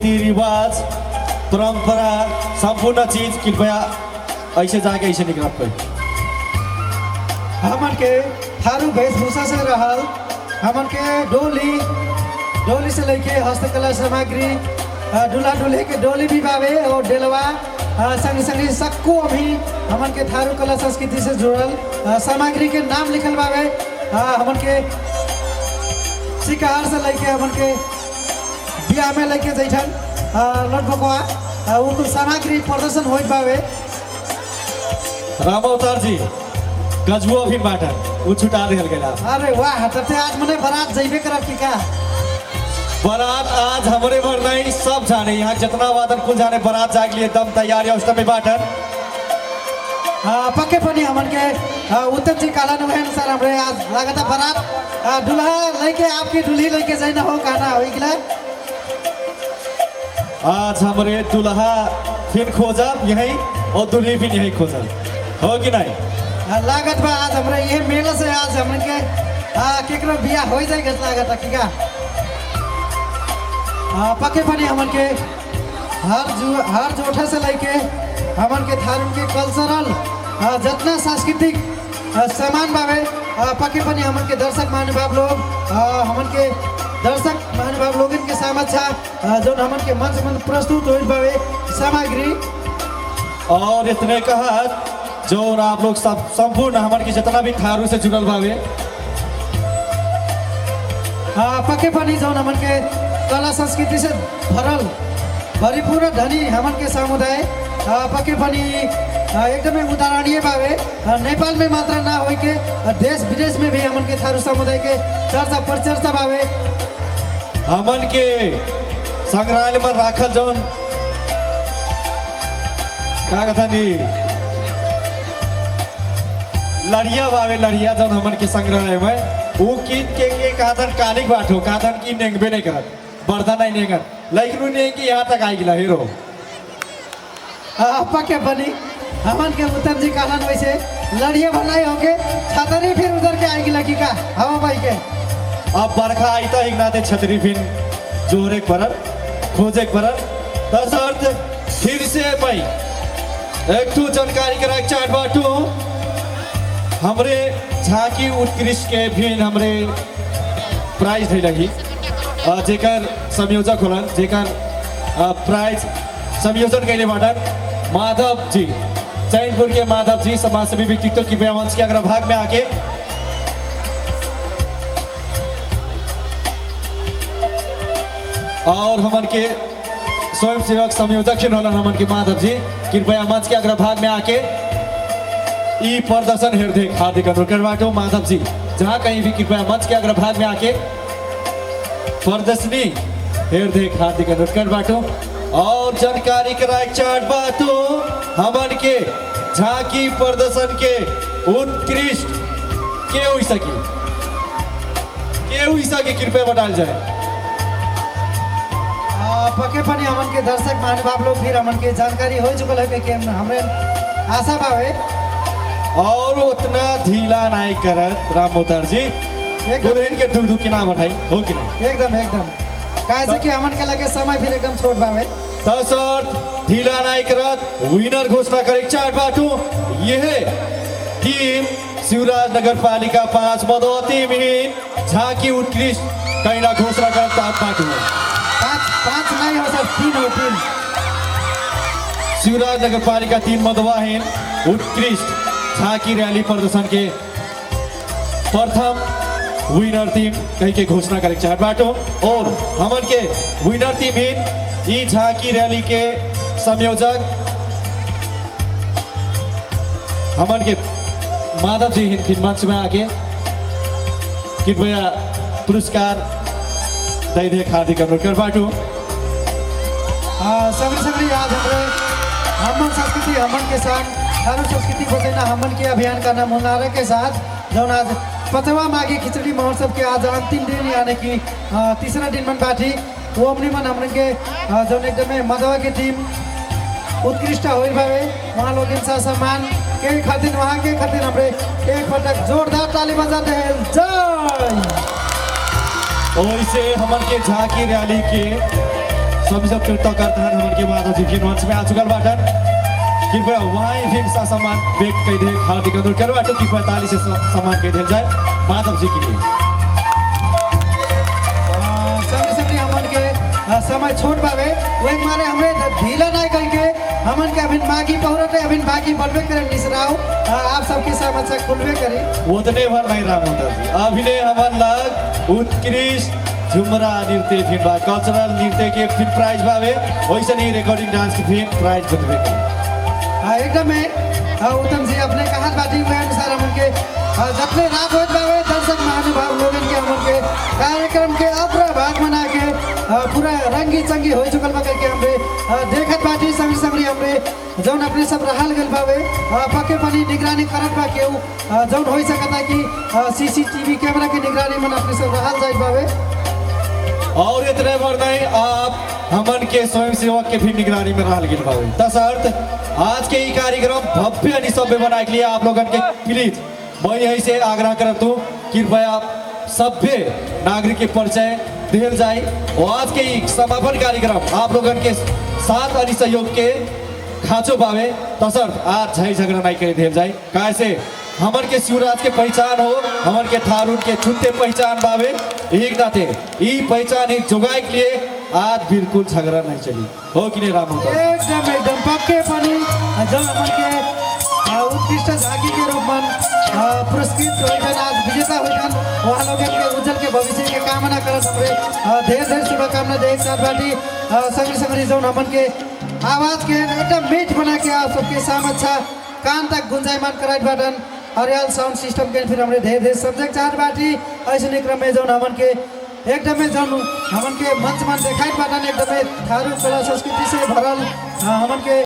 रीति रिवाज परंपरा संपूर्ण चीज कृपया ऐसे जाके ऐसे निकल पे हमन के थारू वेशभूषा से रहल हमन के डोली से लेके हस्तकला सामग्री दूल्हा दुल्हे के डोली भी बावे और डेलवा संग संग सक्को भी हमन के थारू कला संस्कृति से जुड़ल सामग्री के नाम लिखल बावे हमन के शिकार से लेके हमन के बिया में लेके जैठन लड़बकवा वो सामग्री प्रदर्शन होइत बावे। राम अवतार जी गजुआ भी बाटा वो छुटा दिल गया। अरे वाह तब आज मने बारात जइबे करब की का बारात आज हमारे भर नहीं सब जाने यहाँ जितना वादन कुल जाने बारात जाग लिए दम तैयारी उस में बाटन पक्के पनि हमन के उत्तम जी काला अनुसार हमरे आज लागत बारात दूल्हा लेके आपकी दूल्ही लेके जाना हो कहना हो गया। आज हमारे दूल्हा फिर खोजा यही और दूल्ही भी यही खोजा हो कि नहीं लागत बा आज हमरे ये मेला से आज हमन के केकरो बिया हो जाएगा लागत की का पक्के पनि हमन के हर जोठा से लेके हमन के थारून के कल्चरल जितना सांस्कृतिक सामान बावे पक्के पनि हमन के दर्शक महानुभाव लोग हमन के दर्शक महानुभाव लोगन के समक्ष जो हमन के मंच में प्रस्तुत हो बावे सामग्री और इतने कहा जो आप लोग सब संपूर्ण हमारे की जितना भी थारू से जुड़ल बावे पक्के पनि जो हमन के कला संस्कृति से भरल भरिपूर्ण धनी हमन के समुदाय पक्के पनि एकदमै उदाहरणीय बावे नेपाल में मात्र ना हो के देश विदेश में भी हमन के थारू समुदाय के चर्चा परिचर्चा बावे। हमन के संग्रहालय में राखल जौन का कथा नी लड़िया बावे लड़िया जौन हमन के संग्रहालय में वो कीन के कादन कालिक बाटो कादन की नेंगबे नहीं करत बर्दा नहीं नेंगत लेकिन नेंग की यहाँ तक आई गिला हीरो पक्के पनि हमन के उत्तम जी कहलन वैसे लड़िया भलाई होके छतरी फिर उधर के आई गिला की का हवा भाई के अब बरखा आई तो नाते छतरी फिर जोरे परल खोजे परल दस अर्थ फिर से भाई एक तो जानकारी करा चार्ट बाटू हमरे झांकी उत्कृष्ट के भी हमरे प्राइज दे लगी जेकर संयोजक होलन जेकर प्राइज संयोजन कैले बाटन माधव जी चैनपुर के माधव जी समाजसेवी व्यक्तित्व की मंच के अग्रभाग में आके और हमन के स्वयं सेवक संयोजक हमन के माधव जी कृपया मंच के अग्रभाग में आके ई प्रदर्शन हृदय हार्दिक अनुरोध करवाटो माधव जी जहाँ कहीं भी कृपया मंच के अग्रभाग में आके प्रदर्शनी हृदय हार्दिक अनुरोध करवाटो और जानकारी कराए चार्ट बाटो हमन के झांकी प्रदर्शन के उत्कृष्ट के हुई सके कृपया बताल जाए। पक्के पनि हमन के दर्शक महानुभाव लोग फिर हमन के जानकारी हो चुकल है कि हमरे आशा बावे और उतना ढीला नहीं करत राम अवतार जी दुल्हन के दूध के नाम उठाई हो कि नहीं एकदम काहे कि हमन के लगे समय फिर एकदम छोट बावे तसर ढीला नहीं करत विनर घोषणा करे चार्ट बाटू यह टीम शिवराज नगर पालिका 5 मधुवती मिहिन झांकी उत्कृष्ट कैला घोषणा कर बाटू पाँच नहीं हो सर 3 हो 3 शिवराज नगर पालिका 3 मधुवाहीन उत्कृष्ट झांकी रैली प्रदर्शन के प्रथम विनर टीम कहीं के घोषणा करे चार्ट बाटो और हमन के विनर टीम ही झांकी रैली के संयोजक हमन के माधव जी हिंद मंच में आके कृपया पुरस्कार दे दे हार्दिक अनुरोध कर बाटू सगड़ी आज हमारे हमन संस्कृति हमन के साथ थारू संस्कृति बचाना हमन के अभियान का नाम मुनारे के साथ जो आज 5वां माघी खिचड़ी महोत्सव के आज अंतिम दिन यानी कि तीसरा दिन में बाटी वो अपनी मन हमन के जो एकदम मधवा की टीम उत्कृष्ट हो भावे वहाँ लोग इनसा सम्मान के खातिर वहाँ के खातिर हमरे एक पटक जोरदार ताली बजाते हैं जय। और इसे हमन के झांकी रैली के सभी सब कृतज्ञता हमन के माधव जी फिर मंच में आ चुकल बाटन कृपया वहाँ फिर सा सम्मान व्यक्त कर दे हार्दिक अनुरोध करो बाटो कृपया ताली से सम्मान कर दिया जाए माधव जी के लिए। संगे संगे हमन के समय छोट बावे वही मारे हमें ढीला नहीं करके हमन के अभी मागी पहुरत है अभी बाकी बढ़वे करे निसराओ आप सबके समझ से खुलवे करे उतने भर नहीं राम होता जी अभिनय हमन लग उत्कृष्ट झुमरा नृत्य फिर बा कल्चरल नृत्य के फिर प्राइज बावे वैसे नहीं रिकॉर्डिंग डांस की फिर प्राइज बदले एकदम उत्तम जी अपने कहा बाती हुए अनुसार हमन के जतने रात होत बावे दर्शक महानुभाव लोगन के हमन के कार्यक्रम के अग्र भाग बना के पूरा रंगी चंगी हो चुकल बा करके हमरे देखत बाटी संग संगरी हमरे जौन अपने सब रहल गल बावे पक्के पानी निगरानी करत बा केहू जौन हो सकता कि सीसीटीवी कैमरा के निगरानी में अपने सब रहल जाइत बावे और इतने भर नहीं आप हमन के स्वयं सेवक के भी निगरानी में रहल गिल बावे तसर्थ आज के ये कार्यक्रम भव्य निसभ्य बनाए के लिए आप लोगन के प्लीज मैं यही से आग्रह करता हूँ कृपया सभ्य नागरिक के परिचय दिल जाए और आज के ये समापन कार्यक्रम आप लोगन के साथ अनि सहयोग के खाँचो पावे तसर्थ आज झै झगड़ा नहीं करे दिल जाए कैसे हमन के शिवराज के पहचान हो हमन के थारून के छुट्टे पहचान बावे एक नाते ई पहचान ही जोगाए के लिए आज बिल्कुल झगड़ा नहीं चली हो कि नहीं राम एकदम पक्के पानी जब हमन के उत्कृष्ट झांकी के रूप में पुरस्कृत होइछन् आज विजेता होइछन् वहाँ लोग के उज्जवल के भविष्य के कामना करत हमरे ढेर शुभकामना दे एक साथ बाटी संगे संगे जौन हमन के आवाज के एकदम मीठ बना के आप सबके सामने कान तक गुंजायमान कराइत बाटन हरियाल साउंड सिस्टम के फिर हमरे ढेर सब्जेक्ट चार बाटी ऐसे क्रम में जौन हमन के एकदमै जौन हमन के मंच में देखाइत बाटन एकदमै थारू कला संस्कृति से भरल हमन के